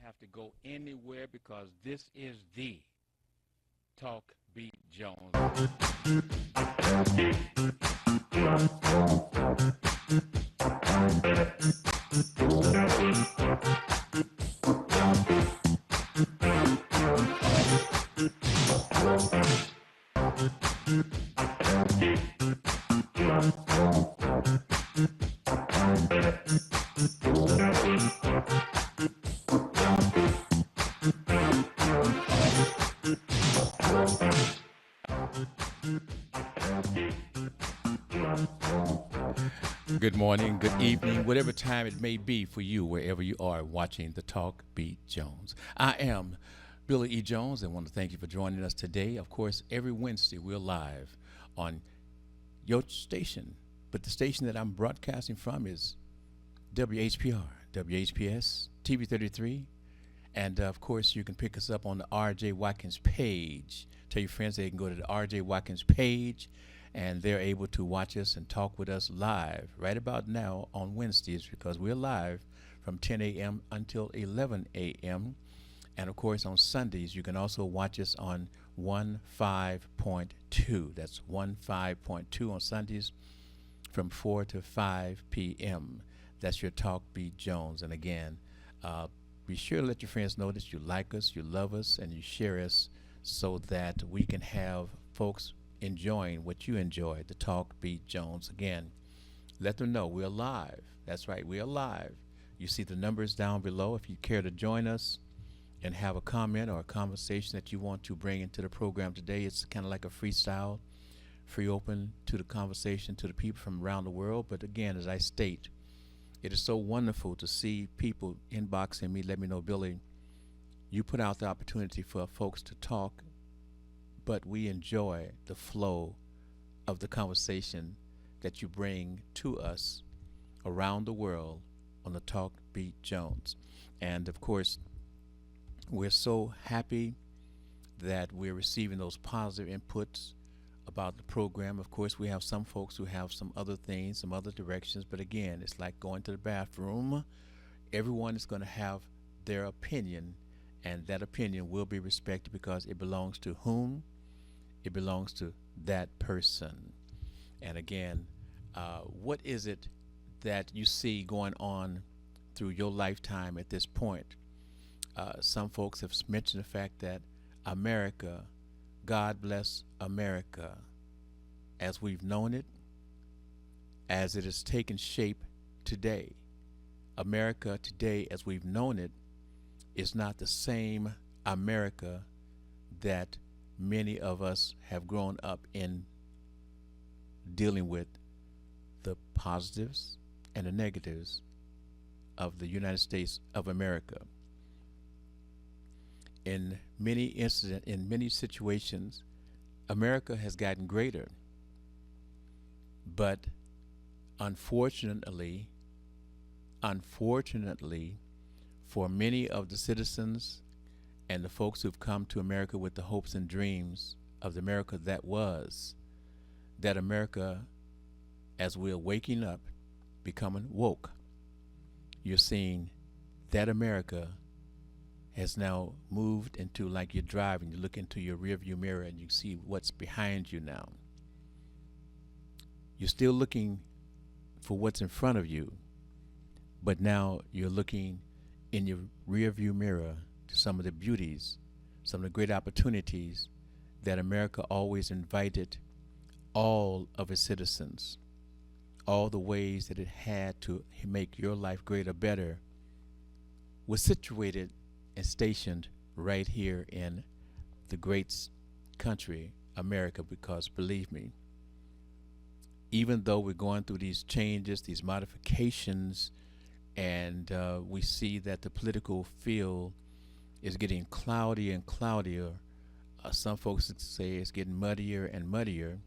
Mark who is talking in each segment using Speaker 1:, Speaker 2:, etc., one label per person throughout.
Speaker 1: have to go anywhere because this is the Talk Beat Jones. Good morning, good evening, whatever time it may be for you, wherever you are watching the Talk Beat Jones. I am Billy E. Jones and want to thank you for joining us today. Of course, every Wednesday we're live on your station, but the station that I'm broadcasting from is WHPR, WHPS, TV 33, and of course you can pick us up on the RJ Watkins page. Tell your friends they can go to the RJ Watkins page and they're able to watch us and talk with us live right about now on Wednesdays because we're live from 10 a.m. until 11 a.m. And of course on Sundays you can also watch us on 15.2. That's 15.2 on Sundays from 4 to 5 p.m. That's your Talk Beat Jones. And again, be sure to let your friends know that you like us, you love us, and you share us so that we can have folks enjoying what you enjoy, the Talk Beat Jones. Again, let them know we're live. That's right, we're live. You see the numbers down below. If you care to join us and have a comment or a conversation that you want to bring into the program today, it's kind of like a freestyle, free open to the conversation to the people from around the world. But again, as I state, it is so wonderful to see people inboxing me, let me know, Billy, you put out the opportunity for folks to talk, but we enjoy the flow of the conversation that you bring to us around the world on the Talk Beat Jones. And of course, we're so happy that we're receiving those positive inputs about the program. Of course, we have some folks who have some other things, some other directions, but again, it's like going to the bathroom. Everyone is going to have their opinion, and that opinion will be respected because it belongs to whom? It belongs to that person. And again, what is it that you see going on through your lifetime at this point? Some folks have mentioned the fact that America, God bless America, as we've known it, as it has taken shape today. America today, as we've known it, is not the same America that many of us have grown up in dealing with the positives and the negatives of the United States of America. In many situations, America has gotten greater, but unfortunately, for many of the citizens and the folks who've come to America with the hopes and dreams of the America that was, that America, as we're waking up, becoming woke, you're seeing that America has now moved into, like you're driving, you look into your rearview mirror and you see what's behind you now. You're still looking for what's in front of you, but now you're looking in your rearview mirror to some of the beauties, some of the great opportunities that America always invited all of its citizens, all the ways that it had to make your life greater, better, was situated and stationed right here in the great country, America, because believe me, even though we're going through these changes, these modifications, and we see that the political field is getting cloudier and cloudier. Some folks say it's getting muddier and muddier.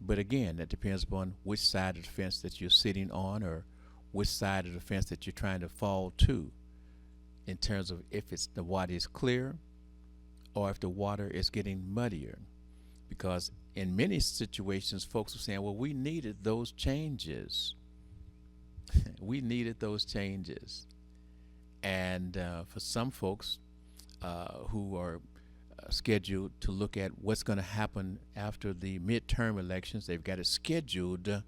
Speaker 1: But again, that depends upon which side of the fence that you're sitting on or which side of the fence that you're trying to fall to, in terms of if it's the water is clear or if the water is getting muddier. Because in many situations, folks are saying, well, we needed those changes. We needed those changes. And for some folks who are scheduled to look at what's going to happen after the midterm elections, they've got it scheduled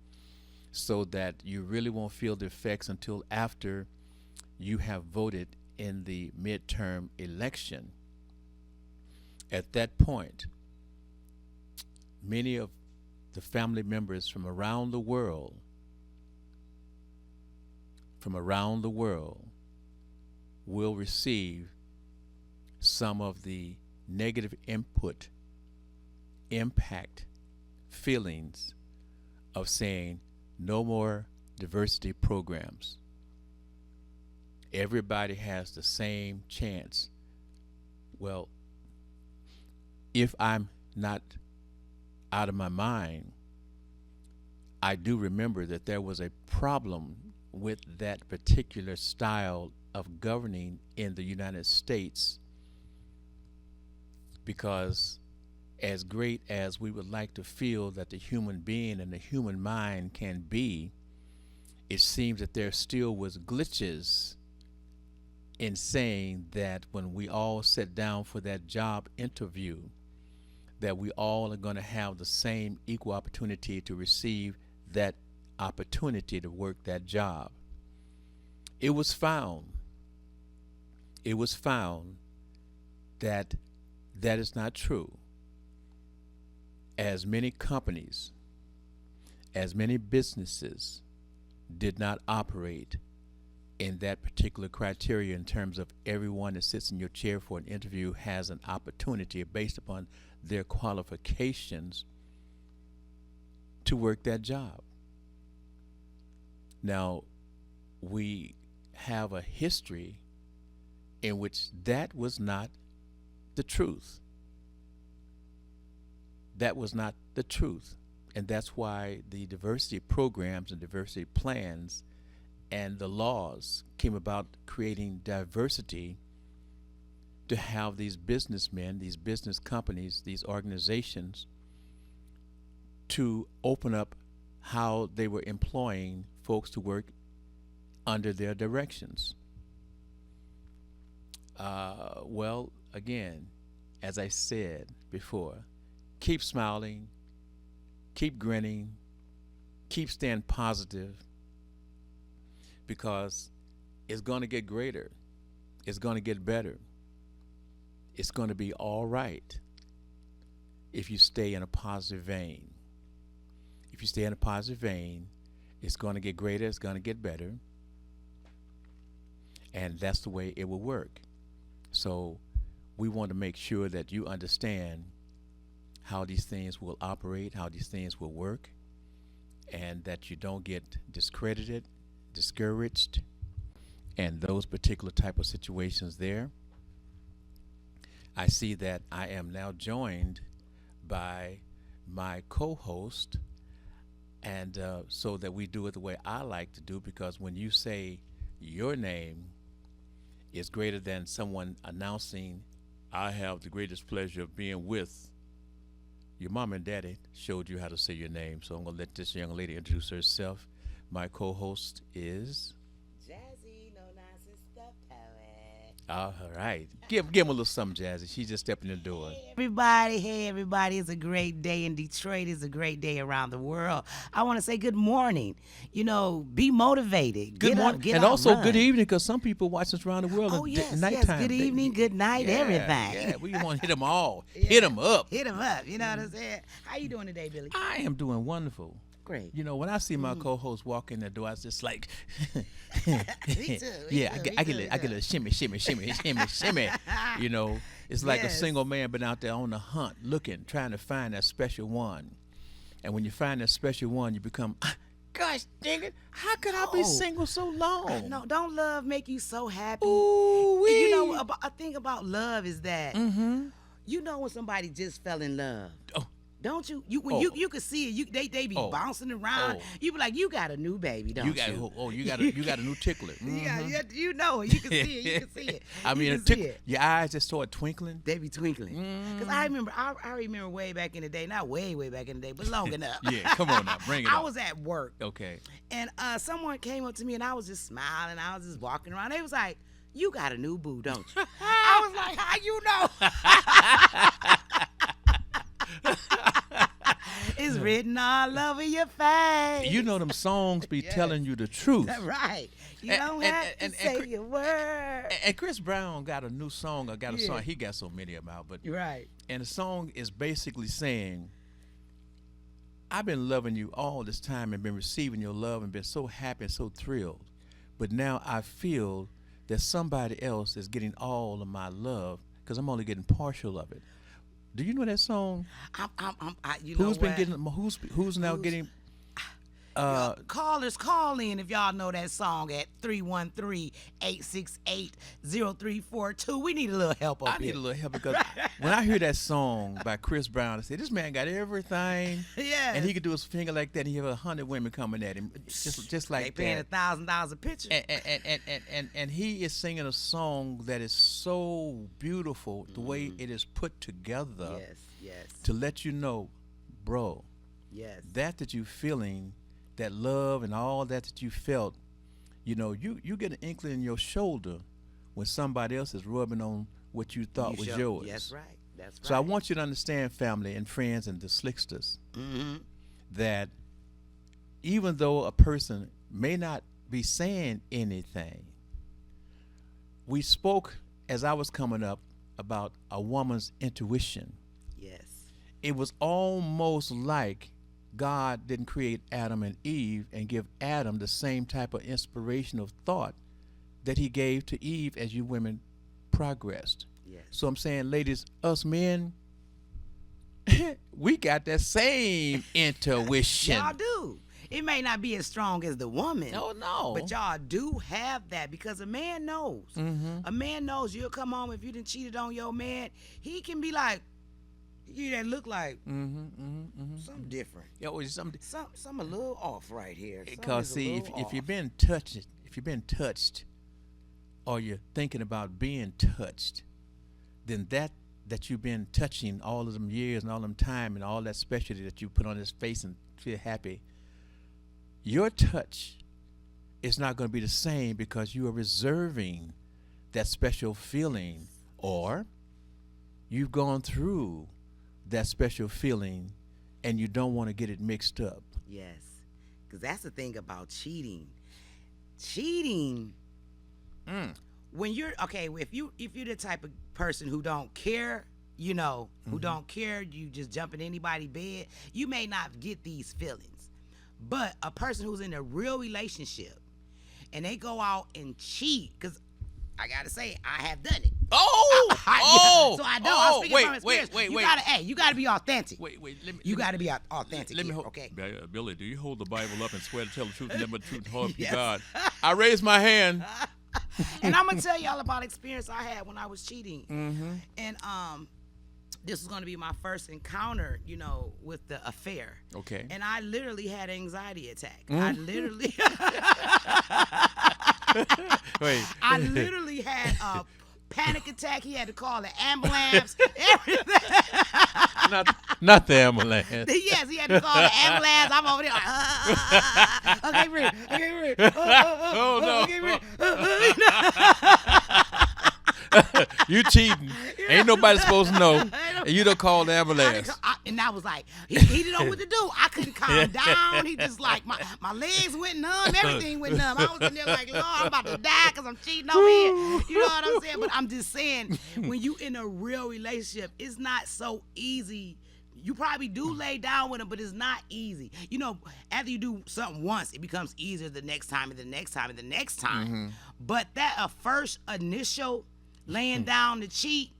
Speaker 1: so that you really won't feel the effects until after you have voted in the midterm election. At that point, many of the family members from around the world will receive some of the negative impact feelings of saying no more diversity programs. Everybody has the same chance. Well, if I'm not out of my mind, I do remember that there was a problem with that particular style of governing in the United States, because as great as we would like to feel that the human being and the human mind can be, it seems that there still was glitches in saying that when we all sit down for that job interview, that we all are going to have the same equal opportunity to receive that opportunity to work that job. It was found that that is not true. As many companies, as many businesses did not operate in that particular criteria in terms of everyone that sits in your chair for an interview has an opportunity based upon their qualifications to work that job. Now, we have a history in which that was not the truth. That was not the truth. And that's why the diversity programs and diversity plans and the laws came about, creating diversity to have these businessmen, these business companies, these organizations to open up how they were employing folks to work under their directions. Well, again, as I said before, keep smiling, keep grinning, keep staying positive, because it's going to get greater. It's going to get better. It's going to be all right if you stay in a positive vein. If you stay in a positive vein, it's going to get greater, it's going to get better, and that's the way it will work. So we want to make sure that you understand how these things will operate, how these things will work, and that you don't get discredited, discouraged, and those particular type of situations there. I see that I am now joined by my co-host, and so that we do it the way I like to do, because when you say your name is greater than someone announcing, I have the greatest pleasure of being with, your mom and daddy showed you how to say your name, so I'm going to let this young lady introduce herself. My co-host is
Speaker 2: Jazzy, no nonsense stuff poet.
Speaker 1: all right. Give him a little something, Jazzy. She just stepped in the door.
Speaker 2: Hey everybody, it's a great day in Detroit. It's a great day around the world. I want to say good morning. You know, be motivated.
Speaker 1: Good
Speaker 2: Get
Speaker 1: morning,
Speaker 2: up, get
Speaker 1: and
Speaker 2: out,
Speaker 1: also
Speaker 2: run.
Speaker 1: good evening, because some people watch us around the world
Speaker 2: Oh
Speaker 1: at
Speaker 2: yes,
Speaker 1: nighttime.
Speaker 2: good evening, good night,
Speaker 1: Yeah,
Speaker 2: everything.
Speaker 1: Yeah, we want to hit them all.
Speaker 2: Yeah.
Speaker 1: Hit them up.
Speaker 2: Hit 'em up. You know what I'm saying? How you doing today, Billy?
Speaker 1: I am doing wonderful.
Speaker 2: Great.
Speaker 1: You know, when I see my co-host walk in the door, I was just like,
Speaker 2: Me too.
Speaker 1: yeah, I get a shimmy. You know, it's like a
Speaker 2: Yes.
Speaker 1: single man been out there on the hunt, looking, trying to find that special one. And when you find that special one, you become, gosh dang it, how could I be
Speaker 2: Oh.
Speaker 1: single so long?
Speaker 2: No, don't love make you so happy.
Speaker 1: Ooh,
Speaker 2: You know, a thing about love is that
Speaker 1: Mm-hmm.
Speaker 2: you know when somebody just fell in love.
Speaker 1: Oh.
Speaker 2: Don't you? When
Speaker 1: Oh.
Speaker 2: you could see it. They be
Speaker 1: Oh.
Speaker 2: bouncing around.
Speaker 1: Oh.
Speaker 2: You be like, you got a new baby, don't
Speaker 1: You
Speaker 2: you?
Speaker 1: got a new tickler.
Speaker 2: Yeah,
Speaker 1: Mhm.
Speaker 2: you know it. You can see it. You can see it.
Speaker 1: I
Speaker 2: You
Speaker 1: mean,
Speaker 2: can
Speaker 1: it
Speaker 2: see
Speaker 1: took,
Speaker 2: it.
Speaker 1: your eyes just started twinkling.
Speaker 2: They be twinkling. Cause I remember way back in the day, not way back in the day, but long enough.
Speaker 1: Yeah, come on now, bring it
Speaker 2: I
Speaker 1: on.
Speaker 2: was at work,
Speaker 1: Okay.
Speaker 2: and someone came up to me, and I was just smiling. I was just walking around. They was like, you got a new boo, don't you? I was like, how you know? It's written all over your face.
Speaker 1: You know them songs be
Speaker 2: Yes.
Speaker 1: telling you the truth.
Speaker 2: That's right. You
Speaker 1: And-
Speaker 2: don't
Speaker 1: and-
Speaker 2: have to
Speaker 1: and-
Speaker 2: say
Speaker 1: and-
Speaker 2: your word.
Speaker 1: And Chris Brown got a new song. I got a
Speaker 2: Yeah.
Speaker 1: song. He got so many of them out, but
Speaker 2: Right.
Speaker 1: and the song is basically saying, I've been loving you all this time and been receiving your love and been so happy and so thrilled. But now I feel that somebody else is getting all of my love because I'm only getting partial of it. Do you know that song?
Speaker 2: You know
Speaker 1: Who's been
Speaker 2: what?
Speaker 1: getting? Who's now
Speaker 2: Who's-
Speaker 1: getting?
Speaker 2: Callers, call in if y'all know that song at 313-868-0342. We need a little help up
Speaker 1: I
Speaker 2: here.
Speaker 1: need a little help because when I hear that song by Chris Brown, I say this man got everything,
Speaker 2: Yes.
Speaker 1: and he could do his finger like that, and he have 100 women coming at him, just
Speaker 2: They
Speaker 1: like
Speaker 2: paying
Speaker 1: that.
Speaker 2: $1,000 a picture.
Speaker 1: And he is singing a song that is so beautiful, the way it is put together
Speaker 2: Yes.
Speaker 1: to let you know, bro,
Speaker 2: Yes.
Speaker 1: that you feeling, that love and all that you felt, you know, you get an inkling in your shoulder when somebody else is rubbing on what you thought was yours.
Speaker 2: That's right. That's right.
Speaker 1: So I want you to understand, family and friends and the slicksters, that even though a person may not be saying anything, we spoke as I was coming up about a woman's intuition.
Speaker 2: Yes.
Speaker 1: It was almost like God didn't create Adam and Eve and give Adam the same type of inspirational thought that he gave to Eve as you women progressed.
Speaker 2: Yes.
Speaker 1: So I'm saying, ladies, us men, we got that same intuition.
Speaker 2: Y'all do. It may not be as strong as the woman.
Speaker 1: No.
Speaker 2: But y'all do have that because a man knows.
Speaker 1: Mm-hmm.
Speaker 2: A man knows you'll come home if you done cheated on your man. He can be like, you that look like something different.
Speaker 1: Yeah, well, something.
Speaker 2: Some a little off right here. Something
Speaker 1: Because
Speaker 2: is a
Speaker 1: see,
Speaker 2: little
Speaker 1: if you've
Speaker 2: off.
Speaker 1: been touched, or you're thinking about being touched, then that you've been touching all of them years and all them time and all that specialty that you put on his face and feel happy, your touch is not going to be the same because you are reserving that special feeling, or you've gone through that special feeling and you don't want to get it mixed up.
Speaker 2: Yes, because that's the thing about cheating. Cheating. When you're okay, if you're the type of person who don't care, you know, who don't care, you just jump in anybody's bed, you may not get these feelings. But a person who's in a real relationship and they go out and cheat, because I gotta say, I have done it.
Speaker 1: Oh,
Speaker 2: So I know. I'm speaking from experience.
Speaker 1: wait.
Speaker 2: You gotta be authentic.
Speaker 1: Wait, let me.
Speaker 2: You gotta be authentic.
Speaker 1: Let me
Speaker 2: here,
Speaker 1: hold.
Speaker 2: okay.
Speaker 1: Billy, do you hold the Bible up and swear to tell the truth and never the truth and help you
Speaker 2: Yes.
Speaker 1: God? I raise my hand.
Speaker 2: And I'm gonna tell y'all about experience I had when I was cheating. And this was gonna be my first encounter, you know, with the affair.
Speaker 1: Okay.
Speaker 2: And I literally had an anxiety attack. I literally
Speaker 1: Wait.
Speaker 2: I literally had a panic attack. He had to call the ambulance. Everything.
Speaker 1: not the ambulance.
Speaker 2: Yes, he had to call the ambulance. I'm over there like, okay, Rick.
Speaker 1: Oh, no.
Speaker 2: Okay, Rick.
Speaker 1: You cheating. Ain't nobody supposed to know. And you don't call the ambulance.
Speaker 2: And I was like, he didn't know what to do. I couldn't calm down. He just like, my legs went numb. Everything went numb. I was in there like, Lord, I'm about to die because I'm cheating over here. You know what I'm saying? But I'm just saying, when you in a real relationship, it's not so easy. You probably do lay down with him, but it's not easy. You know, after you do something once, it becomes easier the next time and the next time and the next time. But that first initial laying down to cheat,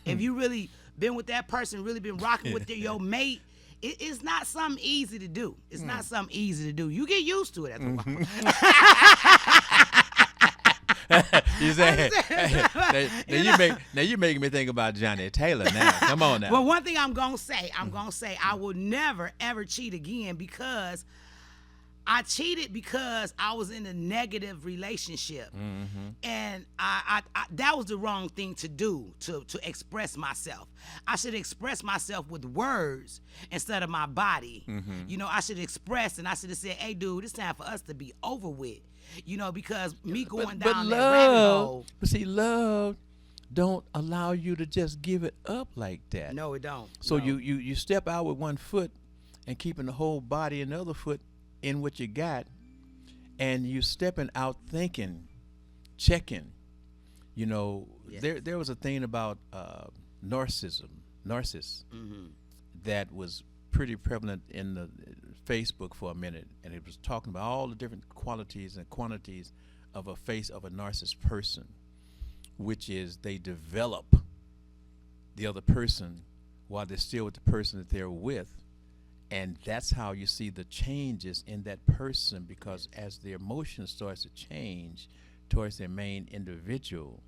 Speaker 2: if you really been with that person, really been rocking with your mate, it's not something easy to do. It's not something easy to do. You get used to it after a while.
Speaker 1: You say, now you making me think about Johnny Taylor now. Come on now.
Speaker 2: Well, one thing I'm gonna say, I will never ever cheat again because I cheated because I was in a negative relationship, and I that was the wrong thing to do, to express myself. I should express myself with words instead of my body. You know, I should express, and I should have said, "Hey, dude, it's time for us to be over with." You know, because me going down that rabbit hole.
Speaker 1: But see, love don't allow you to just give it up like that.
Speaker 2: No, it don't.
Speaker 1: So
Speaker 2: No.
Speaker 1: you step out with one foot and keeping the whole body and the other foot in what you got, and you stepping out thinking, checking. You know,
Speaker 2: Yes.
Speaker 1: there was a thing about narcissist that was pretty prevalent in the Facebook for a minute, and it was talking about all the different qualities and quantities of a face of a narcissist person, which is they develop the other person while they're still with the person that they're with. And that's how you see the changes in that person, because as their emotion starts to change towards their main individual,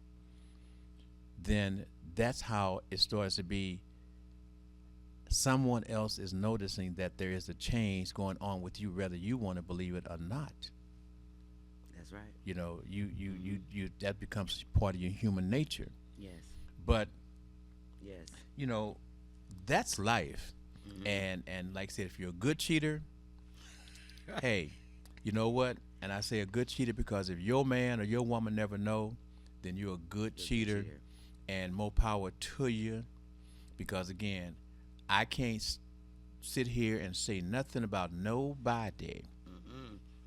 Speaker 1: then that's how it starts to be someone else is noticing that there is a change going on with you, whether you want to believe it or not.
Speaker 2: That's right.
Speaker 1: You know, you that becomes part of your human nature.
Speaker 2: Yes.
Speaker 1: But
Speaker 2: Yes.
Speaker 1: you know, that's life. And like I said, if you're a good cheater, hey, you know what? And I say a good cheater because if your man or your woman never know, then you're a good cheater, and more power to you. Because again, I can't sit here and say nothing about nobody,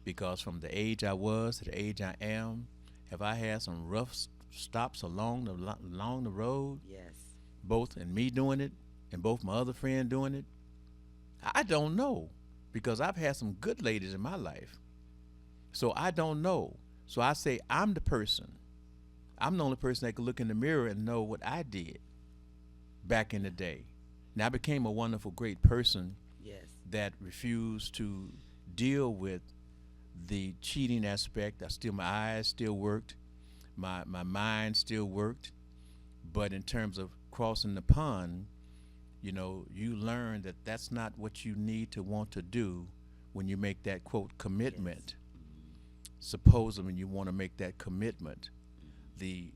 Speaker 1: because from the age I was to the age I am, have I had some rough stops along the road,
Speaker 2: Yes.
Speaker 1: both in me doing it and both my other friend doing it? I don't know, because I've had some good ladies in my life. So I don't know. So I say I'm the person. I'm the only person that can look in the mirror and know what I did back in the day. Now I became a wonderful, great person
Speaker 2: Yes.
Speaker 1: that refused to deal with the cheating aspect. My eyes still worked, my mind still worked, but in terms of crossing the pond, you know, you learn that that's not what you need to want to do when you make that, quote, commitment. Supposedly when you want to make that commitment, the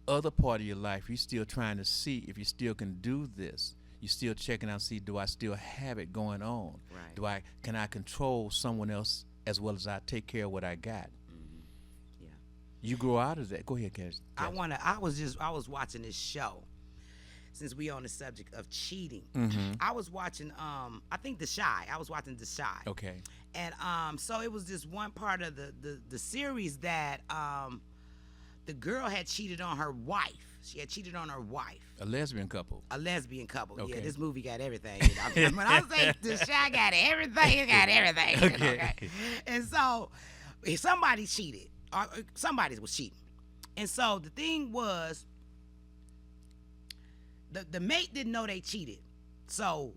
Speaker 1: other part of your life, you're still trying to see if you still can do this. You're still checking out, see, do I still have it going on?
Speaker 2: Right.
Speaker 1: Can I control someone else as well as I take care of what I got?
Speaker 2: Yeah.
Speaker 1: You grow out of that. Go ahead, Cash.
Speaker 2: I was watching this show, since we on the subject of cheating. I was watching I think The Chi. I was watching The Chi.
Speaker 1: Okay.
Speaker 2: And so it was this one part of the series that the girl had cheated on her wife. She had cheated on her wife.
Speaker 1: A lesbian couple.
Speaker 2: A lesbian couple.
Speaker 1: Okay.
Speaker 2: Yeah, this movie got everything. When I say The Chi got everything, it got everything.
Speaker 1: Okay.
Speaker 2: And so somebody cheated. Or somebody was cheating. And so the thing was, the mate didn't know they cheated. So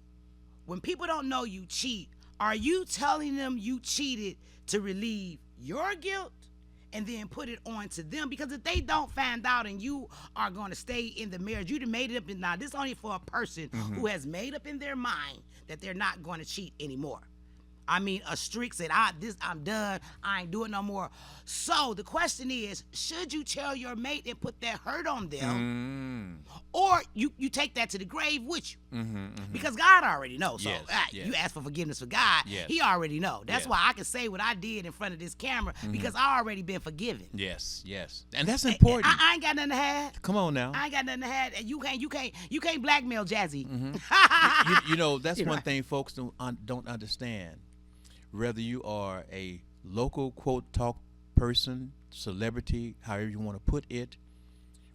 Speaker 2: when people don't know you cheat, are you telling them you cheated to relieve your guilt and then put it on to them? Because if they don't find out and you are going to stay in the marriage, you done made it up. Now, this is only for a person who has made up in their mind that they're not going to cheat anymore. I mean, a streak said, I'm done. I ain't doing no more. So the question is, should you tell your mate and put that hurt on them? Or you take that to the grave with you? Because God already knows. So
Speaker 1: Yes,
Speaker 2: you ask for forgiveness for God.
Speaker 1: Yes.
Speaker 2: He already know. That's
Speaker 1: Yes.
Speaker 2: why I can say what I did in front of this camera, because I already been forgiven.
Speaker 1: Yes. And that's important.
Speaker 2: I ain't got nothing to hide.
Speaker 1: Come on now.
Speaker 2: I ain't got nothing to hide. And you can't blackmail Jazzy.
Speaker 1: You know, that's
Speaker 2: You're
Speaker 1: one
Speaker 2: right.
Speaker 1: thing folks don't understand. Whether you are a local, quote, talk person, celebrity, however you want to put it,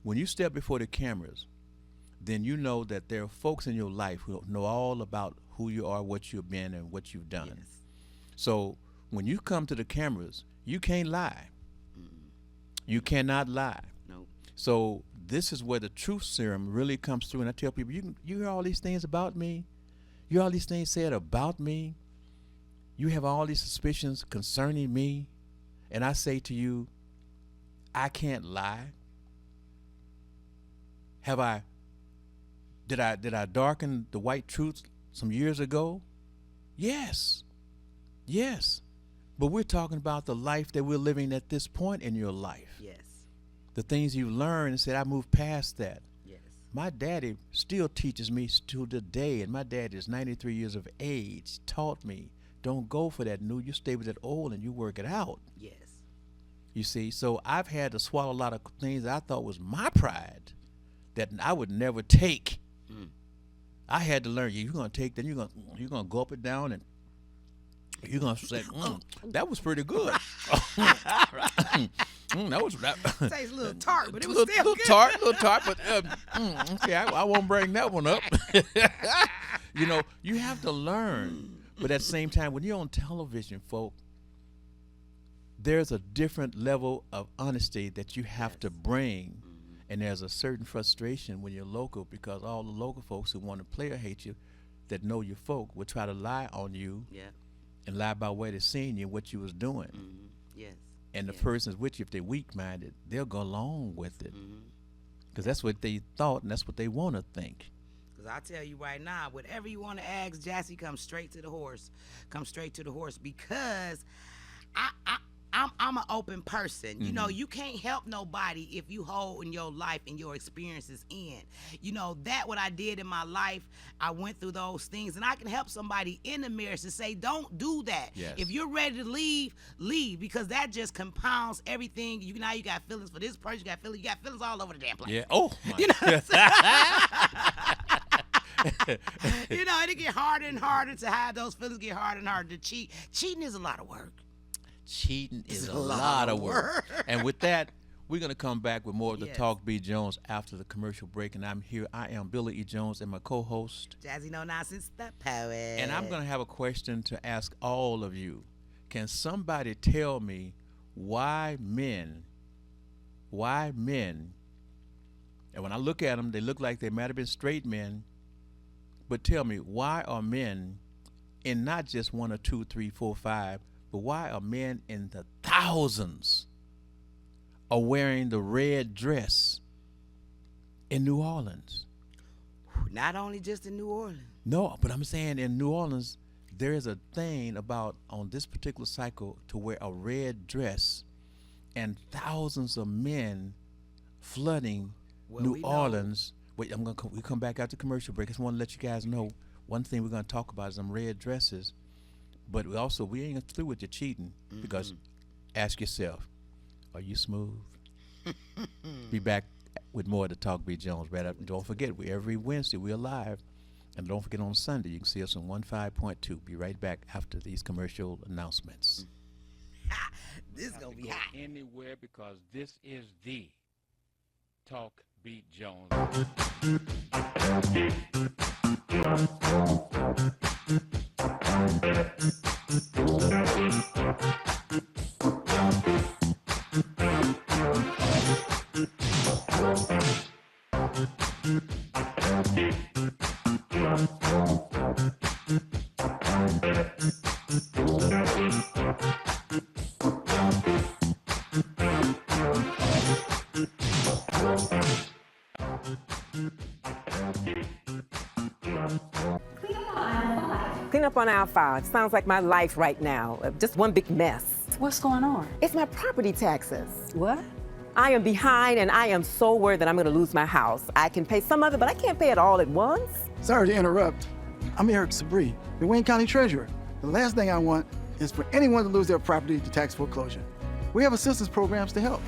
Speaker 1: when you step before the cameras, then you know that there are folks in your life who know all about who you are, what you've been, and what you've done.
Speaker 2: Yes.
Speaker 1: So when you come to the cameras, you can't lie. You cannot lie.
Speaker 2: Nope.
Speaker 1: So this is where the truth serum really comes through. And I tell people, you hear all these things about me? You hear all these things said about me? You have all these suspicions concerning me? And I say to you, I can't lie. Did I darken the white truth some years ago? Yes. But we're talking about the life that we're living at this point in your life.
Speaker 2: Yes.
Speaker 1: The things you learned and said, I moved past that.
Speaker 2: Yes.
Speaker 1: My daddy still teaches me to the day, and my dad is 93 years of age, taught me, don't go for that new, you stay with that old and you work it out.
Speaker 2: Yes.
Speaker 1: You see, so I've had to swallow a lot of things I thought was my pride that I would never take. I had to learn, you're going to take, then you're going to go up and down, and you're going to say, that was pretty good. That was that.
Speaker 2: Tastes a little tart, but it was
Speaker 1: little,
Speaker 2: still
Speaker 1: little
Speaker 2: good.
Speaker 1: tart, but okay, I won't bring that one up. You know, you have to learn. But at the same time, when you're on television, folk, there's a different level of honesty that you have to bring. And there's a certain frustration when you're local, because all the local folks who want to play or hate you, that know your folk, will try to lie on you and lie about where they seen you and what you was doing.
Speaker 2: Yes.
Speaker 1: And the person's with you, if they're weak-minded, they'll go along with it. Because that's what they thought and that's what they want to think.
Speaker 2: Because I tell you right now, whatever you want to ask Jassy, come straight to the horse. Come straight to the horse, because I'm an open person. You know, you can't help nobody if you hold in your life and your experiences in. You know, that what I did in my life, I went through those things, and I can help somebody in the marriage to say, don't do that.
Speaker 1: Yes.
Speaker 2: If you're ready to leave, leave, because that just compounds everything. Now you got feelings for this person, you got feelings all over the damn place.
Speaker 1: Yeah. Oh, my.
Speaker 2: You know what I'm saying? You know, it'll get harder and harder to have those feelings, get harder and harder to cheat. Cheating is a lot of work.
Speaker 1: Cheating is a lot of work. And with that, we're going to come back with more of the Talk B. Jones after the commercial break. And I'm here. I am Billy E. Jones and my co-host,
Speaker 2: Jazzy No Nonsense, the poet.
Speaker 1: And I'm going to have a question to ask all of you. Can somebody tell me why men, and when I look at them, they look like they might have been straight men, but tell me, why are men in not just 1 or 2, 3, 4, 5, but why are men in the thousands are wearing the red dress in New Orleans?
Speaker 2: Not only just in New Orleans.
Speaker 1: No, but I'm saying in New Orleans, there is a thing about on this particular cycle to wear a red dress, and thousands of men flooding New Orleans. Wait, we come back after commercial break. I just want to let you guys know one thing we're going to talk about is them red dresses. But we ain't through with your cheating, because ask yourself, are you smooth? Be back with more of the Talk B. Jones right up. And don't forget, every Wednesday we're live. And don't forget, on Sunday you can see us on 15.2. Be right back after these commercial announcements.
Speaker 2: This is going to be hot.
Speaker 3: Anywhere, because this is the Talk B. Jones.
Speaker 4: Clean up on aisle 5. Sounds like my life right now. Just one big mess.
Speaker 5: What's going on?
Speaker 4: It's my property taxes.
Speaker 5: What?
Speaker 4: I am behind, and I am so worried that I'm going to lose my house. I can pay some of it, but I can't pay it all at once.
Speaker 6: Sorry to interrupt. I'm Eric Sabri, the Wayne County Treasurer. The last thing I want is for anyone to lose their property to tax foreclosure. We have assistance programs to help.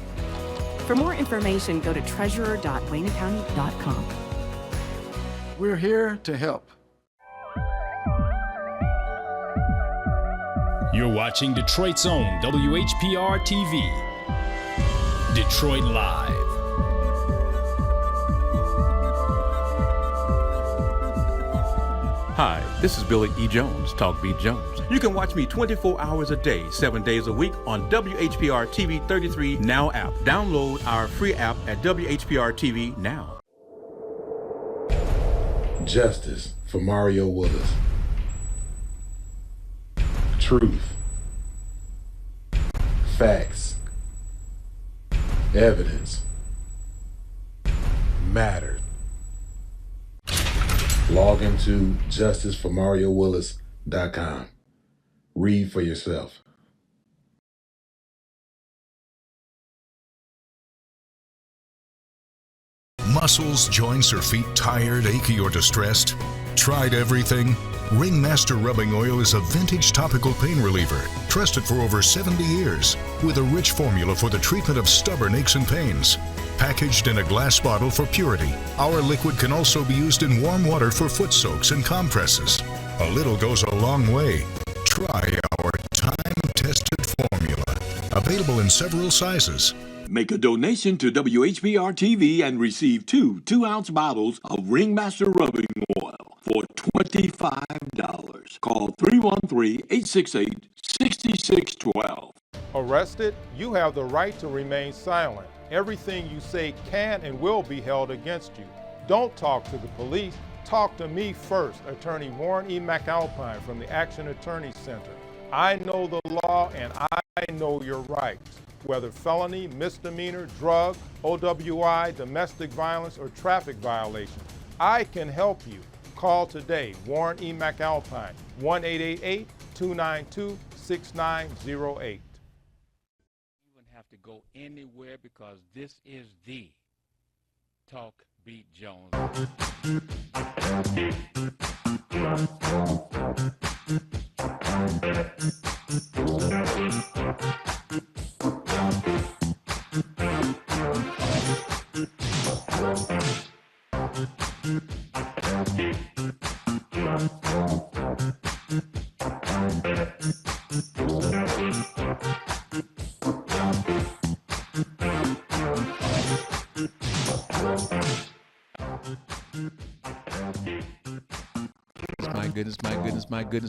Speaker 5: For more information, go to treasurer.waynecounty.com.
Speaker 6: We're here to help.
Speaker 7: You're watching Detroit's own WHPR TV. Detroit Live.
Speaker 8: Hi, this is Billy E. Jones, Talk B. Jones. You can watch me 24 hours a day, 7 days a week on WHPR TV 33 Now app. Download our free app at WHPR TV Now.
Speaker 9: Justice for Mario Willis. Truth. Facts. Evidence. Mattered. Log into justiceformariowillis.com. Read for yourself.
Speaker 10: Muscles, joints, or feet tired, achy, or distressed? Tried everything? Ringmaster Rubbing Oil is a vintage topical pain reliever, trusted for over 70 years, with a rich formula for the treatment of stubborn aches and pains. Packaged in a glass bottle for purity, our liquid can also be used in warm water for foot soaks and compresses. A little goes a long way. Try our time-tested formula, available in several sizes.
Speaker 11: Make a donation to WHPR TV and receive 2 2-ounce bottles of Ringmaster Rubbing Oil for $25. Call 313-868-6612.
Speaker 12: Arrested? You have the right to remain silent. Everything you say can and will be held against you. Don't talk to the police. Talk to me first, Attorney Warren E. McAlpine from the Action Attorney Center. I know the law and I know your rights. Whether felony, misdemeanor, drug, OWI, domestic violence, or traffic violation, I can help you. Call today, Warren E. McAlpine, 1-888-292-6908.
Speaker 3: Have to go anywhere because this is the Talk Beat Jones.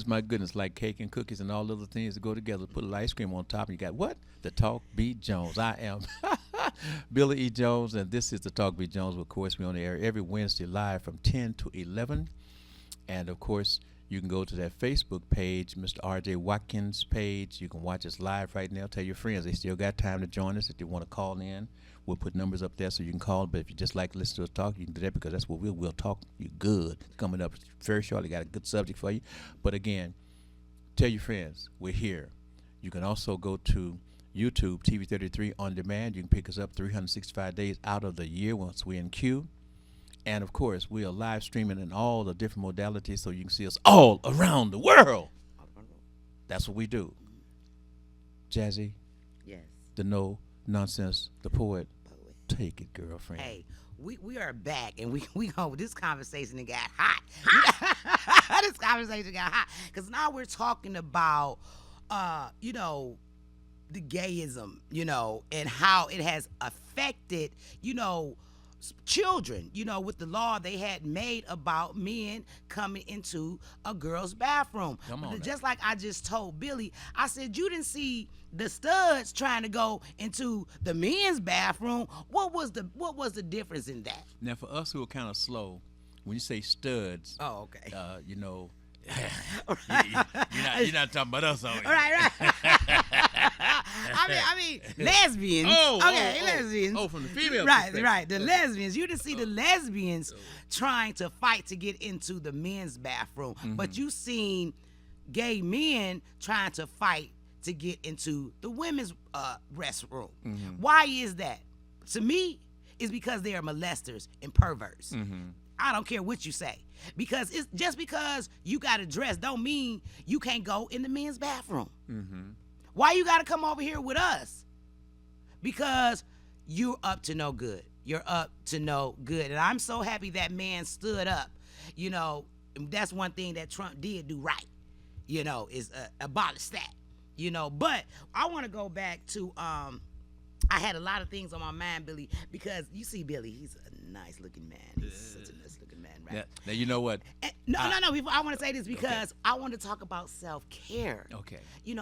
Speaker 1: My goodness, like cake and cookies and all other things that go together. Put a little ice cream on top and you got what? The Talk Beat Jones. I am Billy E. Jones, and this is the Talk Beat Jones. Of course, we're on the air every Wednesday live from 10 to 11. And, of course, you can go to that Facebook page, Mr. R.J. Watkins page. You can watch us live right now. Tell your friends they still got time to join us if they want to call in. We'll put numbers up there so you can call. But if you just like to listen to us talk, you can do that because that's what we'll talk. You good. Coming up very shortly. Got a good subject for you. But, again, tell your friends we're here. You can also go to YouTube, TV33 on demand. You can pick us up 365 days out of the year once we're in queue. And, of course, we are live streaming in all the different modalities so you can see us all around the world. That's what we do. Jazzy?
Speaker 2: Yes.
Speaker 1: The no nonsense, the poet. Take it, girlfriend.
Speaker 2: Hey, we are back, and we go. This conversation got hot. This conversation got hot because now we're talking about, the gayism, and how it has affected, children, with the law they had made about men coming into a girl's bathroom.
Speaker 1: Come on,
Speaker 2: just like I just told Billy, I said, you didn't see the studs trying to go into the men's bathroom. What was the difference in that?
Speaker 1: Now, for us who are kind of slow, when you say studs,
Speaker 2: oh, okay.
Speaker 1: You're not talking about us, are you?
Speaker 2: Right. I mean, lesbians. Lesbians.
Speaker 1: Oh, from the female
Speaker 2: perspective. Right. The lesbians. You didn't see the lesbians trying to fight to get into the men's bathroom, but you seen gay men trying to fight to get into the women's restroom. Why is that? To me, it's because they are molesters and perverts. I don't care what you say. Because it's just because you got a dress don't mean you can't go in the men's bathroom. Why you got to come over here with us? Because you're up to no good. You're up to no good. And I'm so happy that man stood up. That's one thing that Trump did do right, is abolish that. But I want to go back to, I had a lot of things on my mind, Billy, because you see Billy, he's a nice looking man. He's such a nice looking man, right?
Speaker 1: Now, you know what?
Speaker 2: No. I want to say this because I want to talk about self-care.
Speaker 1: Okay.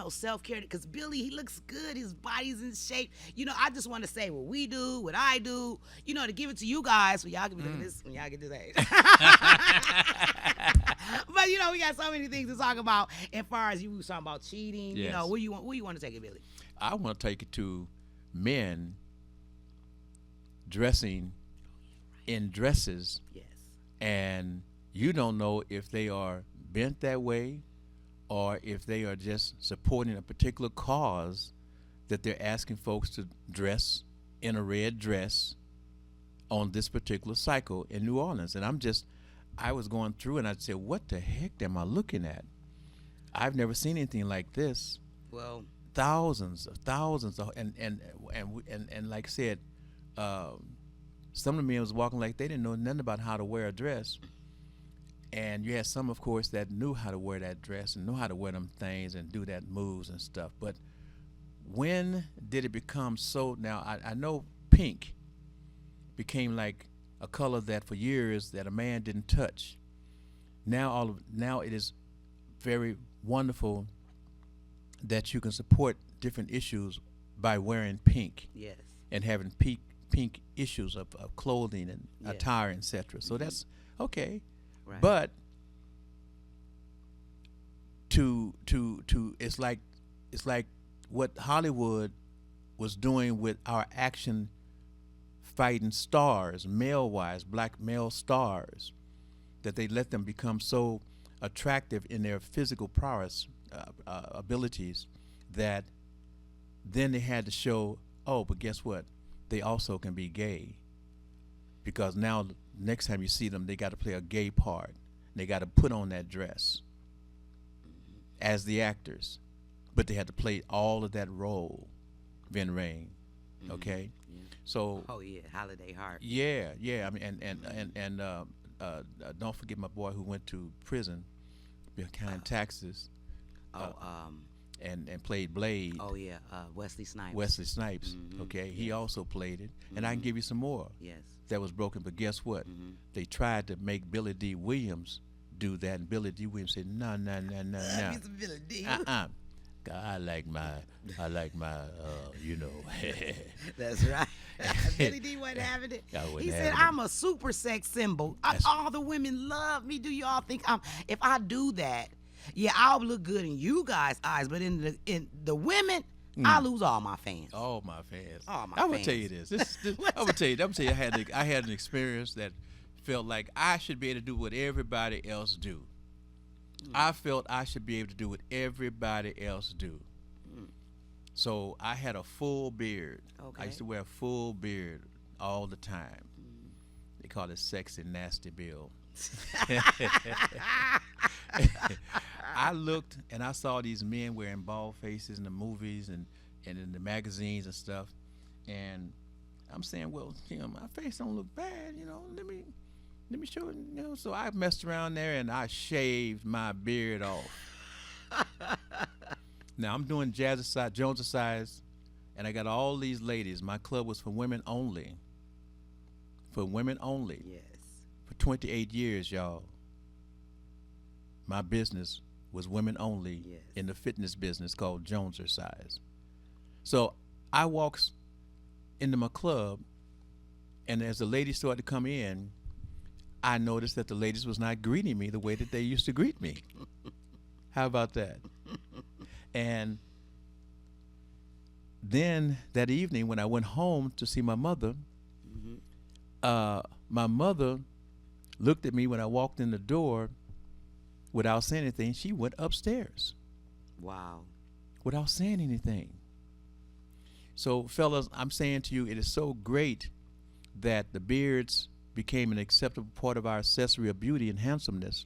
Speaker 2: Self-care, because Billy, he looks good. His body's in shape. I just want to say what we do, what I do, to give it to you guys so y'all can be looking at this when y'all get this age. But, we got so many things to talk about as far as you were talking about cheating.
Speaker 1: Yes.
Speaker 2: Where you want to take it, Billy?
Speaker 1: I want to take it to men dressing in dresses.
Speaker 2: Yes.
Speaker 1: And you don't know if they are bent that way or if they are just supporting a particular cause that they're asking folks to dress in a red dress on this particular cycle in New Orleans. And I was going through and I said, what the heck am I looking at? I've never seen anything like this.
Speaker 2: Well,
Speaker 1: Thousands of, and like I said, some of the men was walking like they didn't know nothing about how to wear a dress. And you had some, of course, that knew how to wear that dress and knew how to wear them things and do that moves and stuff. But when did it become so? Now, I know pink became like a color that for years that a man didn't touch. Now it is very wonderful that you can support different issues by wearing pink.
Speaker 2: Yes.
Speaker 1: And having pink issues of clothing and attire, etc. So that's okay.
Speaker 2: Right.
Speaker 1: But to it's like what Hollywood was doing with our action fighting stars, male-wise, black male stars, that they let them become so attractive in their physical prowess abilities that then they had to show, oh, but guess what? They also can be gay. Because now next time you see them, they got to play a gay part. They got to put on that dress as the actors. But they had to play all of that role, Vin Rain. Okay?
Speaker 2: Yeah.
Speaker 1: So
Speaker 2: oh yeah, Holiday Heart.
Speaker 1: Yeah. I mean, and don't forget my boy who went to prison behind taxes. And played Blade.
Speaker 2: Oh yeah, Wesley Snipes.
Speaker 1: Wesley Snipes. Okay,
Speaker 2: yes.
Speaker 1: he also played it, and I can give you some more.
Speaker 2: Yes.
Speaker 1: That was broken, but guess what? They tried to make Billy D. Williams do that, and Billy D. Williams said, no.
Speaker 2: Billy D.
Speaker 1: I like my, you know.
Speaker 2: That's right. Billy D wasn't having it. He said,
Speaker 1: I'm
Speaker 2: a super sex symbol. All the women love me. Do y'all think if I do that, yeah, I'll look good in you guys' eyes, but in the women, I lose all my fans.
Speaker 1: All my fans.
Speaker 2: All my
Speaker 1: I'm
Speaker 2: fans.
Speaker 1: gonna tell you this. I'm gonna tell you. I had an experience that felt like I should be able to do what everybody else do. I felt I should be able to do what everybody else do. So I had a full beard.
Speaker 2: Okay.
Speaker 1: I used to wear a full beard all the time. They call it sexy nasty Bill. I looked and I saw these men wearing bald faces in the movies and in the magazines and stuff, and I'm saying, well, my face don't look bad, let me show it, So I messed around there and I shaved my beard off. Now I'm doing Jonesercise, and I got all these ladies. My club was for women only. For women only.
Speaker 2: Yes.
Speaker 1: For 28 years, y'all. My business was women only in the fitness business called Jonesercise. So I walks into my club, and as the ladies started to come in, I noticed that the ladies was not greeting me the way that they used to greet me. How about that? And then that evening when I went home to see my mother, my mother looked at me when I walked in the door without saying anything. She went upstairs.
Speaker 2: Wow.
Speaker 1: Without saying anything. So, fellas, I'm saying to you, it is so great that the beards became an acceptable part of our accessory of beauty and handsomeness,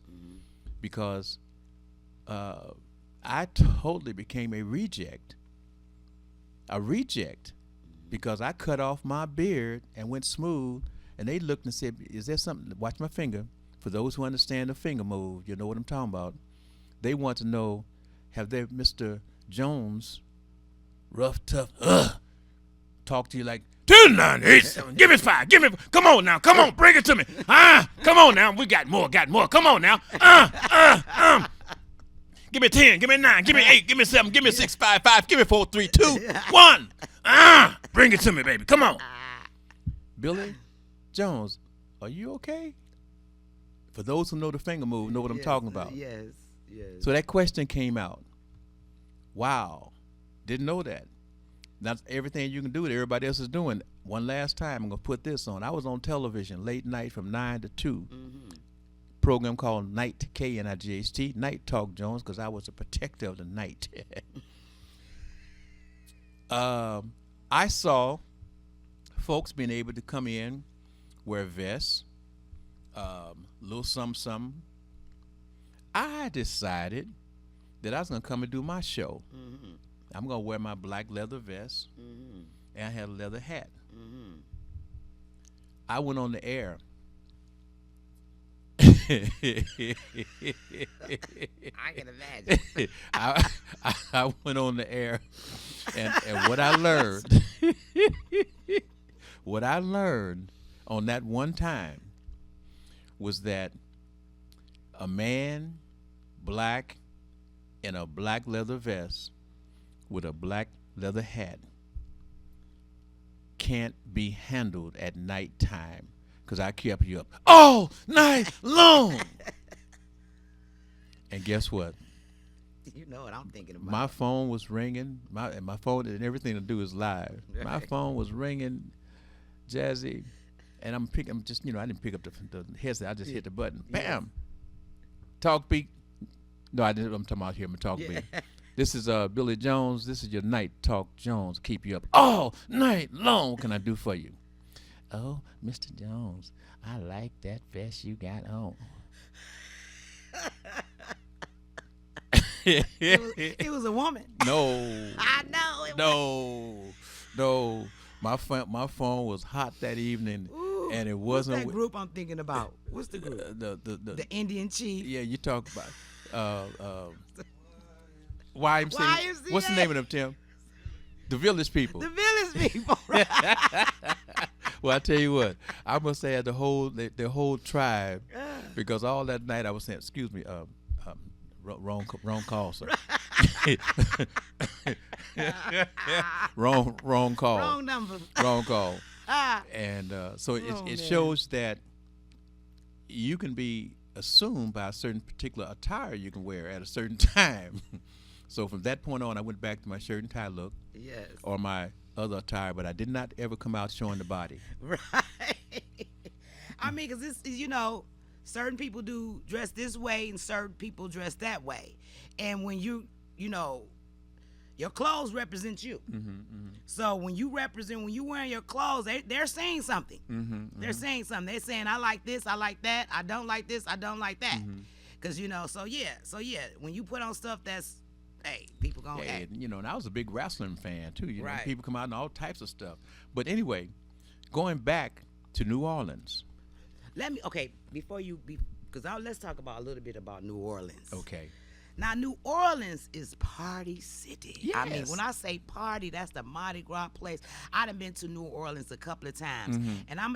Speaker 1: because I totally became a reject, because I cut off my beard and went smooth, and they looked and said, is there something, watch my finger, for those who understand the finger move, you know what I'm talking about. They want to know, have they, Mr. Jones, rough, tough, talk to you like, 2, 9, 8, 7, give me 5, come on now, come on, bring it to me, come on now, we got more, come on now, give me 10, give me 9, give me 8, give me 7, give me 6, 5, 5, give me 4, 3, 2, 1, bring it to me, baby, come on. Billy Jones, are you okay? For those who know the finger move, know what I'm talking about.
Speaker 2: Yes.
Speaker 1: So that question came out. Wow, didn't know that. That's everything you can do that everybody else is doing. One last time, I'm going to put this on. I was on television late night from 9 to 2. Program called Night, K-N-I-G-H-T, Night Talk Jones, because I was a protector of the night. I saw folks being able to come in wear vests, little something. I decided that I was gonna come and do my show. I'm gonna wear my black leather vest, and I had a leather hat. I went on the air.
Speaker 2: I can imagine.
Speaker 1: I went on the air, and what I learned, on that one time was that a man, black, in a black leather vest with a black leather hat can't be handled at nighttime, because I kept you up all night long. And guess what?
Speaker 2: You know what I'm thinking about.
Speaker 1: My phone was ringing. My phone, and everything to do is live.
Speaker 2: Right.
Speaker 1: My phone was ringing, Jazzy, and I'm just, I didn't pick up the headset. I just hit the button. Bam. Talk Beat. No, I didn't. I'm talking about here. I'm Talk Beat. This is Billy Jones. This is your Night Talk Jones. Keep you up all night long. What can I do for you? Oh, Mr. Jones, I like that vest you got on.
Speaker 2: It was a woman.
Speaker 1: No.
Speaker 2: I know.
Speaker 1: No. My phone was hot that evening.
Speaker 2: Ooh,
Speaker 1: and it wasn't.
Speaker 2: What's that group I'm thinking about? What's the group?
Speaker 1: The
Speaker 2: Indian Chief.
Speaker 1: Yeah, you talk about YMCA. What's the name of them, Tim? The Village People.
Speaker 2: The Village People. Right.
Speaker 1: Well, I tell you what, I must say the whole tribe, because all that night I was saying, excuse me, wrong call, sir. wrong call.
Speaker 2: Wrong number.
Speaker 1: Wrong call. And so it shows that you can be assumed by a certain particular attire you can wear at a certain time. So from that point on, I went back to my shirt and tie look.
Speaker 2: Yes.
Speaker 1: Or my other attire, but I did not ever come out showing the body.
Speaker 2: Right. I mean, because it's, certain people do dress this way and certain people dress that way. And when your clothes represent you. So when you wearing your clothes, they're saying something. They're saying something. They're saying, I like this, I like that, I don't like this, I don't like that. Because, so yeah, when you put on stuff that's, hey, people gonna act.
Speaker 1: And I was a big wrestling fan too.
Speaker 2: Right.
Speaker 1: People come out in all types of stuff. But anyway, going back to New Orleans.
Speaker 2: Let's talk about a little bit about New Orleans.
Speaker 1: Okay.
Speaker 2: Now, New Orleans is party city.
Speaker 1: Yes.
Speaker 2: I mean, when I say party, that's the Mardi Gras place. I done been to New Orleans a couple of times. And I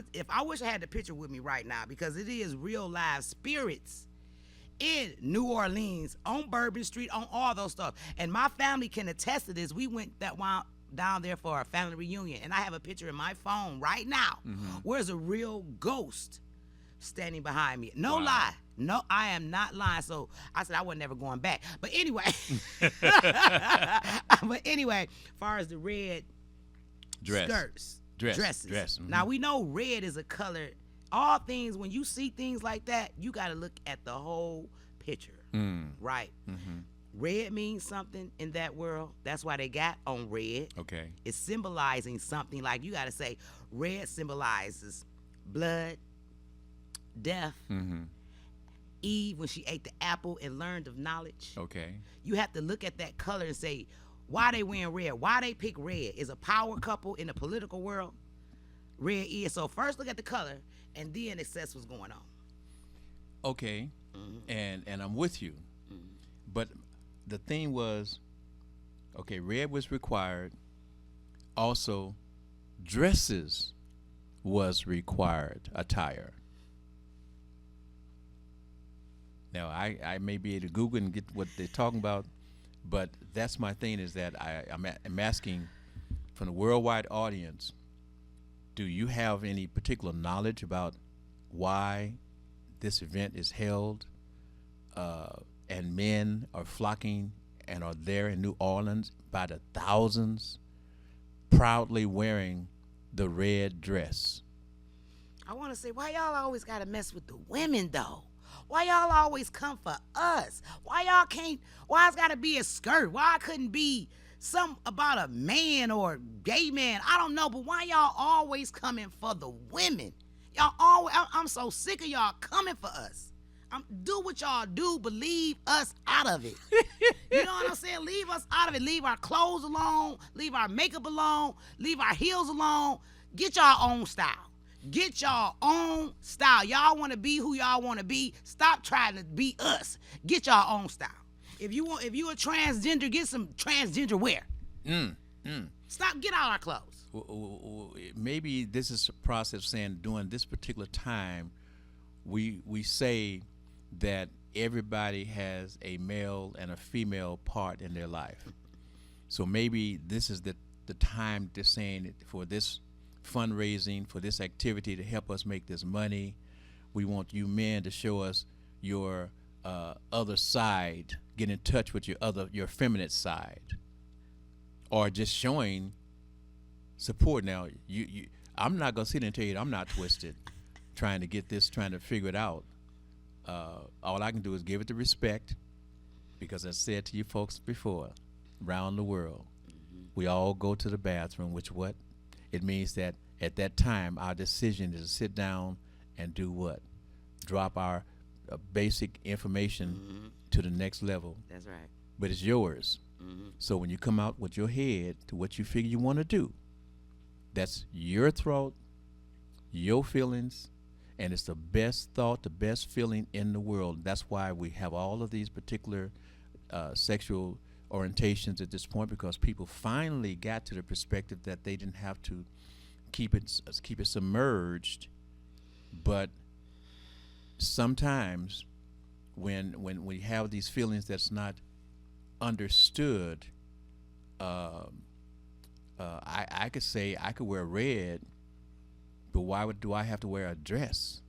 Speaker 2: wish I had the picture with me right now, because it is real live spirits in New Orleans, on Bourbon Street, on all those stuff. And my family can attest to this. We went down there for our family reunion, and I have a picture in my phone right now where's a real ghost standing behind me. No lie. No, I am not lying. So I said I wasn't never going back. But anyway, as far as the red skirts, dresses. Now we know red is a color. All things, when you see things like that, you got to look at the whole picture, right? Red means something in that world. That's why they got on red.
Speaker 1: Okay.
Speaker 2: It's symbolizing something. Like, you got to say red symbolizes blood, death. Eve, when she ate the apple and learned of knowledge.
Speaker 1: Okay.
Speaker 2: You have to look at that color and say, why they wearing red? Why they pick red? Is a power couple in the political world? Red is. So first look at the color, and then assess what's going on.
Speaker 1: Okay. And I'm with you. But the thing was, okay, red was required. Also, dresses was required attire. Now, I may be able to Google and get what they're talking about, but that's my thing, is that I'm asking from the worldwide audience, do you have any particular knowledge about why this event is held, and men are flocking and are there in New Orleans by the thousands, proudly wearing the red dress?
Speaker 2: I want to say, why y'all always got to mess with the women, though? Why y'all always come for us? Why it's got to be a skirt? Why it couldn't be something about a man or gay man? I don't know, but why y'all always coming for the women? Y'all always, I'm so sick of y'all coming for us. Do what y'all do, but leave us out of it. You know what I'm saying? Leave us out of it. Leave our clothes alone. Leave our makeup alone. Leave our heels alone. Get y'all own style. Get y'all own style. Y'all want to be who y'all want to be. Stop trying to be us. Get y'all own style. If you a transgender, get some transgender wear. Stop. Get out our clothes.
Speaker 1: Maybe this is a process saying during this particular time, we say that everybody has a male and a female part in their life. So maybe this is the time they're saying for this fundraising, for this activity to help us make this money. We want you men to show us your other side, get in touch with your feminine side, or just showing support. Now, I'm not gonna sit and tell you that I'm not twisted, trying to get this, trying to figure it out. All I can do is give it the respect, because I said to you folks before, around the world, we all go to the bathroom, which what? It means that at that time, our decision is to sit down and do what? Drop our basic information to the next level.
Speaker 2: That's right.
Speaker 1: But it's yours. So when you come out with your head to what you figure you want to do, that's your thought, your feelings, and it's the best thought, the best feeling in the world. That's why we have all of these particular sexual orientations at this point, because people finally got to the perspective that they didn't have to keep it submerged. But sometimes when we have these feelings that's not understood, I could say I could wear red, but why do I have to wear a dress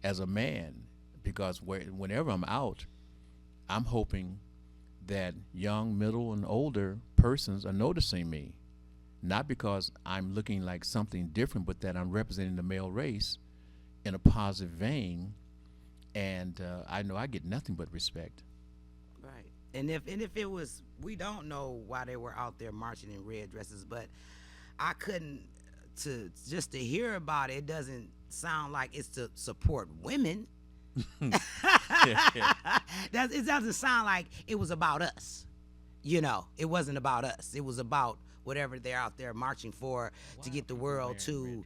Speaker 1: as a man? Because whenever I'm out, I'm hoping that young, middle, and older persons are noticing me, not because I'm looking like something different, but that I'm representing the male race in a positive vein, and I know I get nothing but respect.
Speaker 2: Right. And if it was, we don't know why they were out there marching in red dresses, but I couldn't, to hear about it, it doesn't sound like it's to support women. It doesn't sound like it was about us. You know, it wasn't about us. It was about whatever they're out there marching for, to get the world to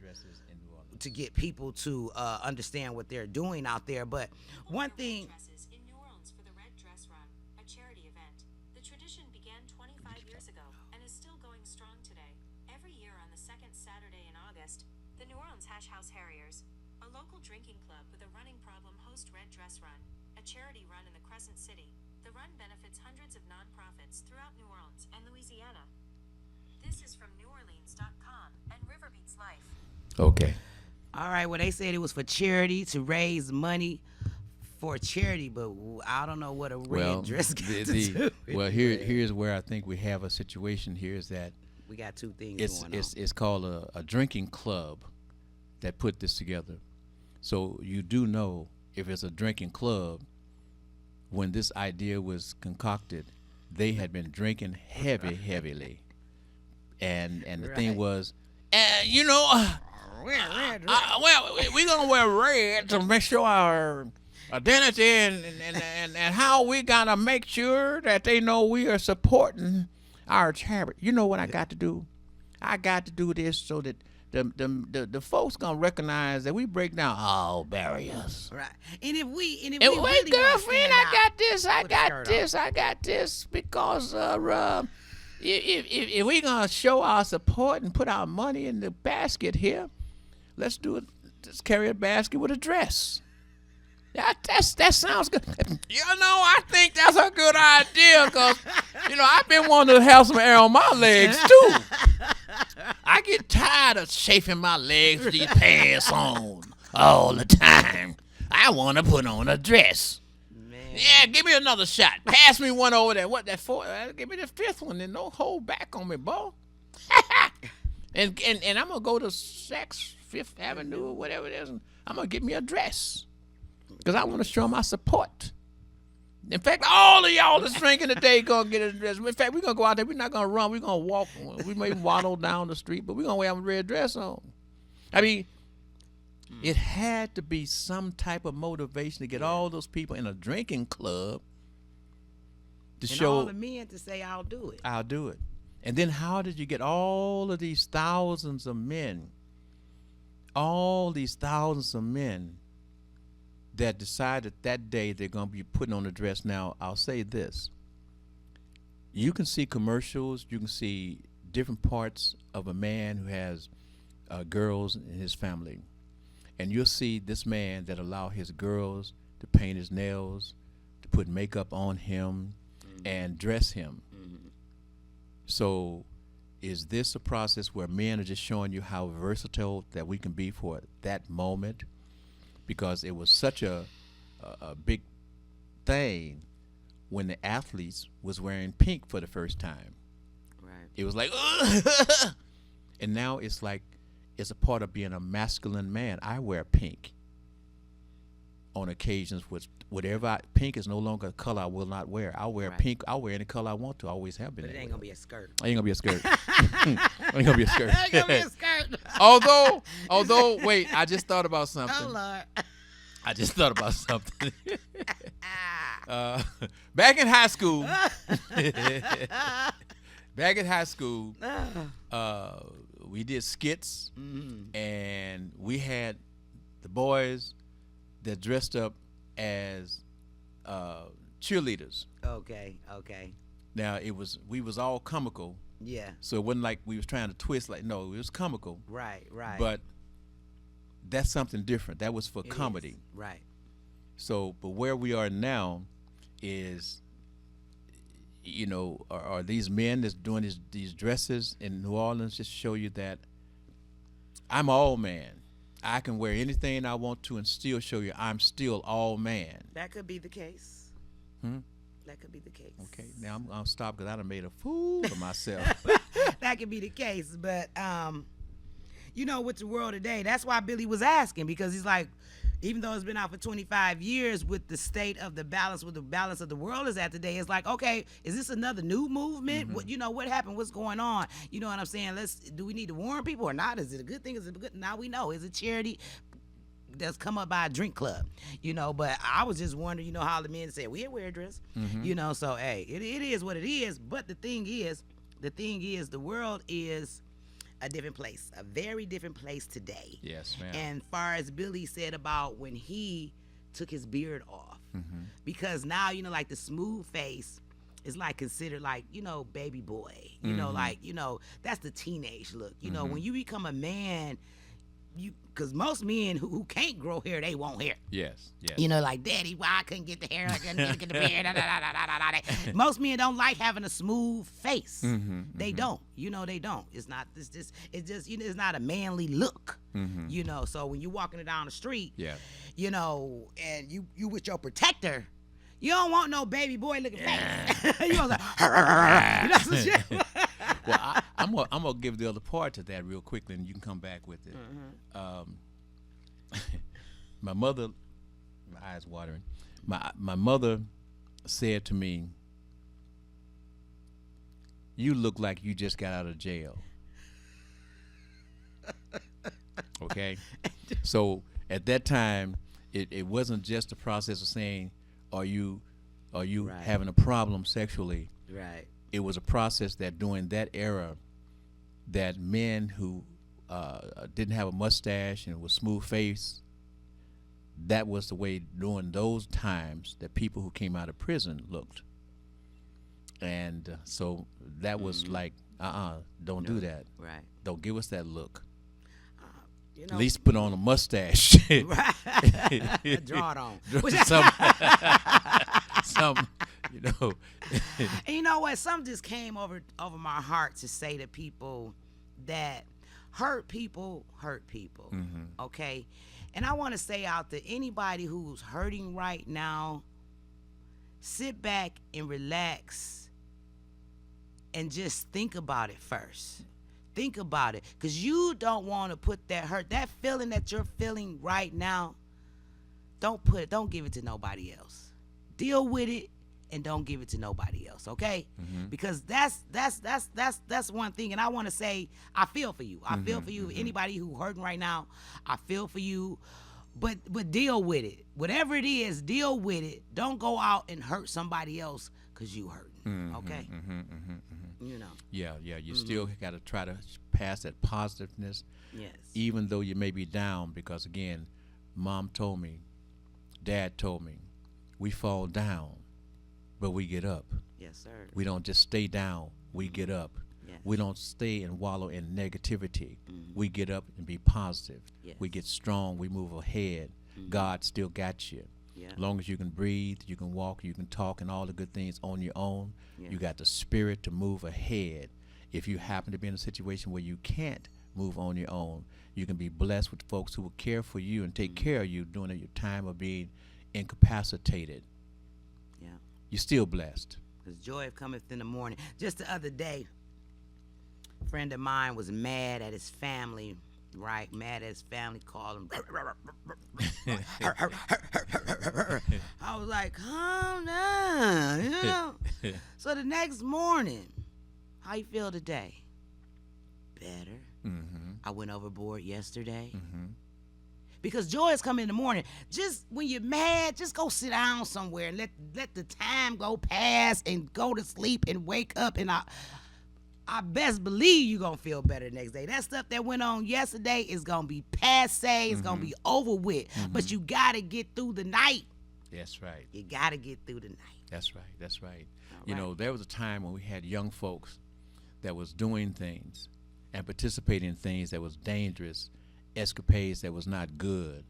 Speaker 2: get people to understand what they're doing out there. But one thing.
Speaker 13: In New Orleans for the Red Dress Run, a charity event. The tradition began 25 years ago and is still going strong today. Every year on the second Saturday in August, the New Orleans Hash House Harriers, a local drinking club with a running problem, host Red Dress Run, a charity run in the Crescent City. The run benefits hundreds of nonprofits throughout New Orleans and Louisiana. This is from NewOrleans.com and Riverbeats Life.
Speaker 1: Okay.
Speaker 2: All right, well, they said it was for charity, to raise money for charity, but I don't know what a red dress got to do with
Speaker 1: Well, here's where I think we have a situation here, is that
Speaker 2: we got two things going on.
Speaker 1: It's called a drinking club that put this together. So you do know, if it's a drinking club, when this idea was concocted, they had been drinking heavily. And the thing was, you know, well, we're gonna wear red to make sure our identity and how we gotta make sure that they know we are supporting our charity. You know what I got to do? I got to do this so that the folks gonna recognize that we break down all barriers.
Speaker 2: Right. And if we
Speaker 1: Wait,
Speaker 2: really
Speaker 1: girlfriend, I got this because if we gonna show our support and put our money in the basket here, let's do it. Just carry a basket with a dress. That sounds good. You know, I think that's a good idea, because, you know, I've been wanting to have some air on my legs, too. I get tired of chafing my legs with these pants on all the time. I want to put on a dress.
Speaker 2: Man.
Speaker 1: Yeah, give me another shot. Pass me one over there. What, that fourth? Give me the fifth one, and don't hold back on me, boy. and I'm going to go to Saks Fifth Avenue or whatever it is, and I'm going to get me a dress, because I want to show my support. In fact, all of y'all that's drinking today going to get a dress. In fact, we're going to go out there. We're not going to run. We're going to walk. We may waddle down the street, but we're going to wear a red dress on. I mean, It had to be some type of motivation to get all those people in a drinking club to
Speaker 2: and
Speaker 1: show
Speaker 2: all the men to say, I'll do it.
Speaker 1: I'll do it. And then how did you get all of these thousands of men, that decided that day they're going to be putting on a dress? Now, I'll say this. You can see commercials, you can see different parts of a man who has girls in his family. And you'll see this man that allow his girls to paint his nails, to put makeup on him, and dress him. So is this a process where men are just showing you how versatile that we can be for that moment? Because it was such a big thing when the athletes was wearing pink for the first time.
Speaker 2: Right.
Speaker 1: It was like, ugh! And now it's like, it's a part of being a masculine man. I wear pink on occasions, which pink is no longer a color I will not wear. I'll wear pink. I'll wear any color I want to. I always have been.
Speaker 2: But it ain't gonna be a skirt.
Speaker 1: Ain't gonna be a skirt. Ain't gonna be a skirt.
Speaker 2: Ain't gonna be a skirt.
Speaker 1: although, wait, I just thought about something.
Speaker 2: Oh Lord.
Speaker 1: I just thought about something. Back in high school, we did skits, and we had the boys that dressed up as cheerleaders.
Speaker 2: Okay.
Speaker 1: Now we was all comical.
Speaker 2: Yeah.
Speaker 1: So it wasn't like we was trying to twist. Like, no, it was comical.
Speaker 2: Right.
Speaker 1: But that's something different. That was for comedy.
Speaker 2: Is. Right.
Speaker 1: So, but where we are now is, are these men that's doing these dresses in New Orleans just show you that I'm all man. I can wear anything I want to and still show you I'm still all man.
Speaker 2: That could be the case. That could be the case.
Speaker 1: Okay, now I'll stop because I done made a fool of myself.
Speaker 2: That could be the case, but with the world today, that's why Billy was asking, because he's like, even though it's been out for 25 years, with the state of the balance, with the balance of the world is at today, it's like, okay, is this another new movement? What happened? What's going on? You know what I'm saying? Do we need to warn people or not? Is it a good thing? Is it good? Now we know. Is it charity that's come up by a drink club? But I was just wondering, how the men say, we ain't wear a dress. So, hey, it is what it is. But the thing is, the world is a different place, a very different place today.
Speaker 1: Yes, ma'am.
Speaker 2: And far as Billy said about when he took his beard off, because now, like the smooth face is like considered like, baby boy, that's the teenage look. When you become a man, because most men who can't grow hair, they want hair.
Speaker 1: Yes.
Speaker 2: Like, daddy, why I couldn't get the hair, I couldn't get the beard, Most men don't like having a smooth face. They don't. They don't. It's not a manly look. So when you're walking down the street, and you with your protector, you don't want no baby boy looking face. You don't like, some shit.
Speaker 1: Well, I'm gonna give the other part to that real quickly, and you can come back with it. My mother, my eyes watering. My mother said to me, "You look like you just got out of jail." Okay, so at that time, it wasn't just a process of saying, "Are you
Speaker 2: Right.
Speaker 1: having a problem sexually?"
Speaker 2: Right.
Speaker 1: It was a process that during that era, that men who didn't have a mustache and was smooth face, that was the way during those times that people who came out of prison looked. And so that was like, don't do that.
Speaker 2: Right.
Speaker 1: Don't give us that look.
Speaker 2: You know,
Speaker 1: At least put on a mustache.
Speaker 2: Right. Draw it on.
Speaker 1: Some, you know.
Speaker 2: And you know what? Something just came over my heart to say to people that hurt people.
Speaker 1: Mm-hmm.
Speaker 2: Okay? And I want to say out to anybody who's hurting right now, sit back and relax and just think about it first. Think about it, because you don't want to put that hurt, that feeling that you're feeling right now, don't give it to nobody else. Deal with it and don't give it to nobody else, okay?
Speaker 1: Mm-hmm.
Speaker 2: Because that's one thing. And I want to say, I feel for you. I feel for you. Anybody who hurting right now, I feel for you. But deal with it. Whatever it is, deal with it. Don't go out and hurt somebody else because you hurting, okay? You know.
Speaker 1: Yeah. You still got to try to pass that positiveness.
Speaker 2: Yes.
Speaker 1: Even though you may be down, because again, Mom told me, Dad told me, we fall down, but we get up.
Speaker 2: Yes, sir.
Speaker 1: We don't just stay down, we get up.
Speaker 2: Yes.
Speaker 1: We don't stay and wallow in negativity. We get up and be positive.
Speaker 2: Yes.
Speaker 1: We get strong, we move ahead. God still got you.
Speaker 2: Yeah.
Speaker 1: As long as you can breathe, you can walk, you can talk, and all the good things on your own, you got the spirit to move ahead. If you happen to be in a situation where you can't move on your own, you can be blessed with folks who will care for you and take care of you during your time of being incapacitated.
Speaker 2: Yeah.
Speaker 1: You're still blessed.
Speaker 2: Because joy cometh in the morning. Just the other day, a friend of mine was mad at his family, right? Mad at his family, called him. I was like, calm down, you know? So the next morning, how you feel today? Better. I went overboard yesterday. Because joy is coming in the morning. Just when you're mad, just go sit down somewhere and let the time go past and go to sleep and wake up. And I best believe you're going to feel better the next day. That stuff that went on yesterday is going to be passe. It's going to be over with. But you got to get through the night.
Speaker 1: That's right.
Speaker 2: You got to get through the night.
Speaker 1: That's right. You know, there was a time when we had young folks that was doing things and participating in things that was dangerous, escapades that was not good.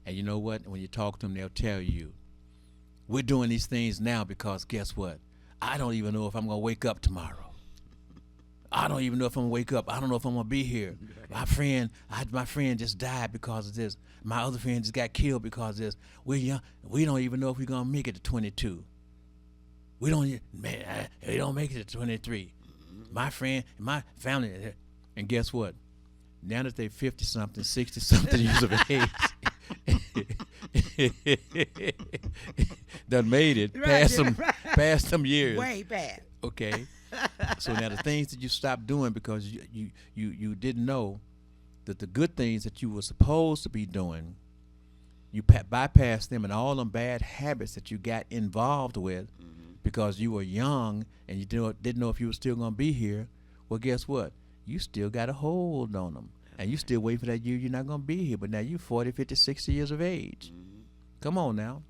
Speaker 1: And you know what? When you talk to them, they'll tell you, we're doing these things now because guess what? I don't even know if I'm going to wake up tomorrow. I don't even know if I'm going to wake up. I don't know if I'm going to be here. My friend just died because of this. My other friend just got killed because of this. We're young. We don't even know if we're going to make it to 22. We don't make it to 23. My friend, my family, and guess what? Now that they're 50-something, 60-something years of age, done made it past some years.
Speaker 2: Way past.
Speaker 1: Okay. So now the things that you stopped doing because you didn't know that the good things that you were supposed to be doing, you bypassed them, and all them bad habits that you got involved with because you were young and you didn't know if you were still going to be here. Well, guess what? You still got a hold on them. And you still wait for that year you're not going to be here. But now you're 40, 50, 60 years of age. Come on now.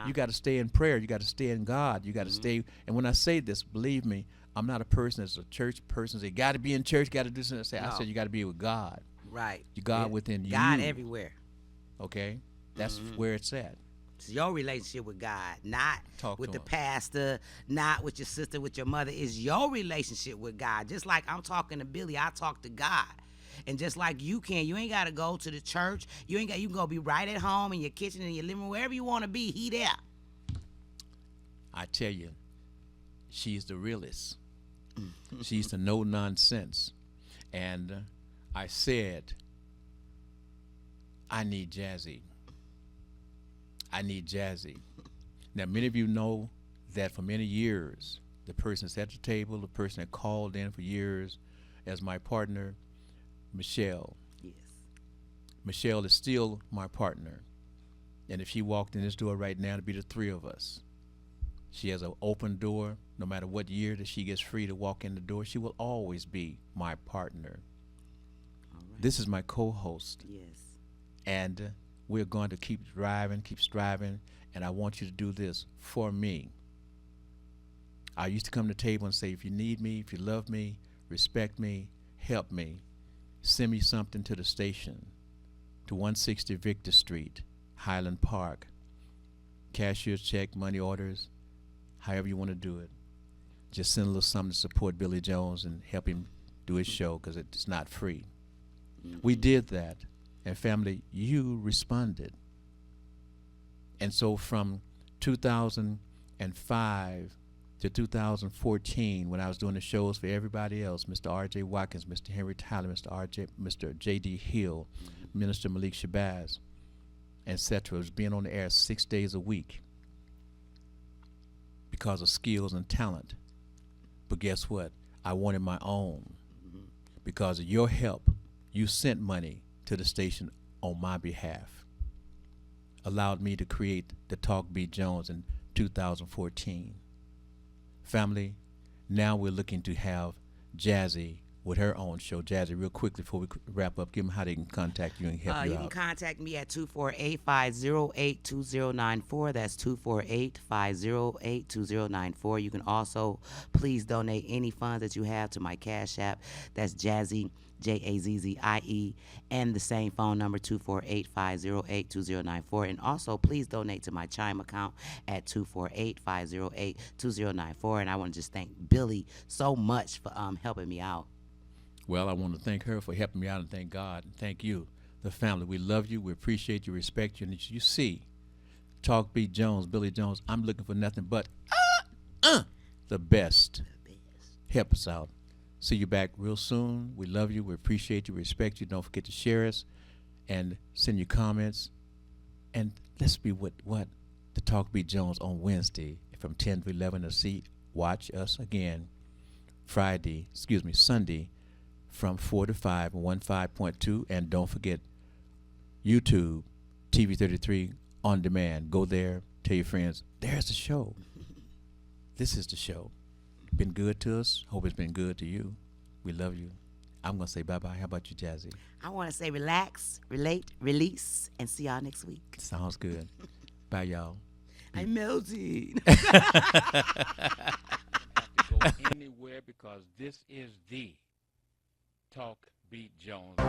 Speaker 1: You got to stay in prayer. You got to stay in God. You got to stay. And when I say this, believe me, I'm not a person that's a church person. Say, got to be in church, got to do something. I said, you got to be with God.
Speaker 2: Right.
Speaker 1: You God within you.
Speaker 2: God everywhere.
Speaker 1: Okay? That's where it's at.
Speaker 2: It's your relationship with God, not with the
Speaker 1: him.
Speaker 2: pastor, not with your sister, with your mother. It's your relationship with God. Just like I'm talking to Billy, I talk to God. And just like you ain't got to go to the church. You can go be right at home in your kitchen, in your living room, wherever you want to be. He there.
Speaker 1: I tell you, she's the realest. She's the no nonsense. And I said, I need Jazzy. I need Jazzy. Now, many of you know that for many years, the person that's at the table, the person that called in for years as my partner, Michelle.
Speaker 2: Yes.
Speaker 1: Michelle is still my partner. And if she walked in this door right now, it'd be the three of us. She has an open door. No matter what year that she gets free to walk in the door, she will always be my partner.
Speaker 2: All right.
Speaker 1: This is my co-host.
Speaker 2: Yes.
Speaker 1: And we're going to keep driving, keep striving, and I want you to do this for me. I used to come to the table and say, if you need me, if you love me, respect me, help me, send me something to the station, to 160 Victor Street, Highland Park. Cashier's check, money orders, however you want to do it. Just send a little something to support Billy Jones and help him do his show because it's not free. We did that. And family, you responded. And so from 2005 to 2014, when I was doing the shows for everybody else, Mr. R.J. Watkins, Mr. Henry Tyler, Mr. J.D. Hill, Minister Malik— etc., was being on the air 6 days a week. because of skills and talent. But guess what? I wanted my own. Because of your help, you sent money to the station on my behalf. Allowed me to create the Talk Beat Jones in 2014. Family, now we're looking to have Jazzy with her own show. Jazzy, real quickly before we wrap up, give them how they can contact you and help you
Speaker 2: You
Speaker 1: out.
Speaker 2: can contact me at 248-508-2094. That's 248-508-2094. You can also please donate any funds that you have to my Cash App. That's Jazzy, Jazzie, and the same phone number, 248-508-2094. And also, please donate to my Chime account at 248-508-2094. And I want to just thank Billy so much for helping me out.
Speaker 1: Well, I want to thank her for helping me out, and thank God, and thank you, the family. We love you, we appreciate you, respect you, and as you see, Talk Beat Jones, Billy Jones, I'm looking for nothing but the best. Help us out. See you back real soon. We love you, we appreciate you, respect you. Don't forget to share us and send your comments. And let's be what the Talk Beat Jones on Wednesday from 10 to 11 to see. Watch us again Sunday from 4 to 5 on 15.2. And don't forget YouTube, TV33 on demand. Go there, tell your friends, there's the show. This is the show. Been good to us. Hope it's been good to you. We love you. I'm going to say bye-bye. How about you, Jazzy?
Speaker 2: I want to say relax, relate, release, and see y'all next week.
Speaker 1: Sounds good. Bye, y'all.
Speaker 2: I'm melting.
Speaker 3: Go anywhere because this is the Talk Beat Jones.